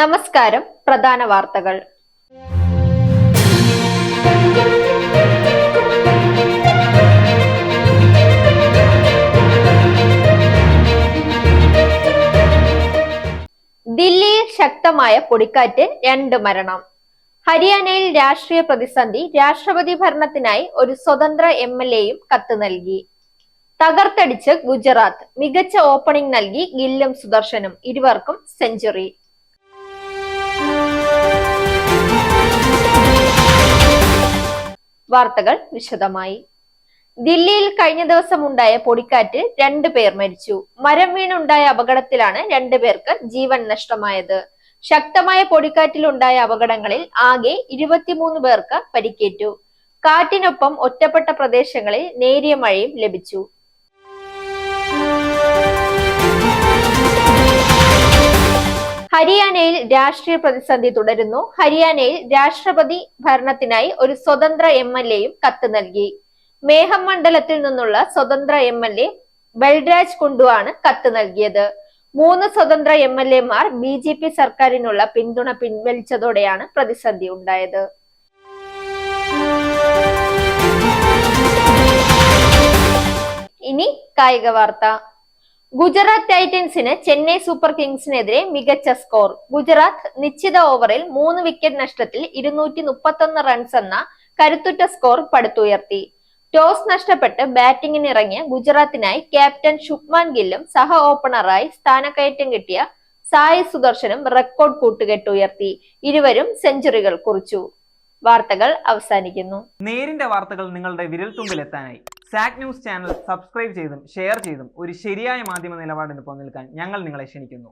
നമസ്കാരം. പ്രധാന വാർത്തകൾ. ദില്ലിയിൽ ശക്തമായ പൊടിക്കാറ്റ്, 2 മരണം. ഹരിയാനയിൽ രാഷ്ട്രീയ പ്രതിസന്ധി. രാഷ്ട്രപതി ഭരണത്തിനായി ഒരു സ്വതന്ത്ര MLAയും കത്ത് നൽകി. തകർത്തടിച്ച് ഗുജറാത്ത്. മികച്ച ഓപ്പണിംഗ് നൽകി ഗില്ലും സുദർശനും. ഇരുവർക്കും സെഞ്ചുറി. വാർത്തകൾ വിശദമായി. ദില്ലിയിൽ കഴിഞ്ഞ ദിവസം ഉണ്ടായ പൊടിക്കാറ്റ് 2 പേർ മരിച്ചു. മരം വീണുണ്ടായ അപകടത്തിലാണ് 2 പേർക്ക് ജീവൻ നഷ്ടമായത്. ശക്തമായ പൊടിക്കാറ്റിലുണ്ടായ അപകടങ്ങളിൽ ആകെ 23 പേർക്ക് പരിക്കേറ്റു. കാറ്റിനൊപ്പം ഒറ്റപ്പെട്ട പ്രദേശങ്ങളിൽ നേരിയ മഴയും ലഭിച്ചു. ഹരിയാനയിൽ രാഷ്ട്രീയ പ്രതിസന്ധി തുടരുന്നു. ഹരിയാനയിൽ രാഷ്ട്രപതി ഭരണത്തിനായി ഒരു സ്വതന്ത്ര MLAയും കത്ത് നൽകി. മേഹം മണ്ഡലത്തിൽ നിന്നുള്ള സ്വതന്ത്ര MLA ബൽരാജ് കുണ്ടുവാണ് കത്ത് നൽകിയത്. 3 സ്വതന്ത്ര MLAമാർ BJP സർക്കാരിനുള്ള പിന്തുണ പിൻവലിച്ചതോടെയാണ് പ്രതിസന്ധി ഉണ്ടായത്. ഇനി കായിക വാർത്ത. ഗുജറാത്ത് ടൈറ്റൻസിന് ചെന്നൈ സൂപ്പർ കിങ്സിനെതിരെ മികച്ച സ്കോർ. ഗുജറാത്ത് നിശ്ചിത ഓവറിൽ 3 വിക്കറ്റ് നഷ്ടത്തിൽ 231 റൺസ് എന്ന കരുത്തുറ്റ സ്കോർ പടുത്തുയർത്തി. ടോസ് നഷ്ടപ്പെട്ട് ബാറ്റിംഗിനിറങ്ങിയ ഗുജറാത്തിനായി ക്യാപ്റ്റൻ ശുഭ്മാൻ ഗില്ലും സഹ ഓപ്പണറായി സ്ഥാനക്കയറ്റം കിട്ടിയ സായി സുദർശനും റെക്കോർഡ് കൂട്ടുകെട്ടുയർത്തി. ഇരുവരും സെഞ്ചുറികൾ കുറിച്ചു. വാർത്തകൾ അവസാനിക്കുന്നു. നേരിന്റെ വാർത്തകൾ നിങ്ങളുടെ വിരൽത്തുമ്പിലെത്താനായി സാക് ന്യൂസ് ചാനൽ സബ്സ്ക്രൈബ് ചെയ്തും ഷെയർ ചെയ്തും ഒരു ശരിയായ മാധ്യമ നിലപാടിന് നിൽക്കാൻ ഞങ്ങൾ നിങ്ങളെ ക്ഷണിക്കുന്നു.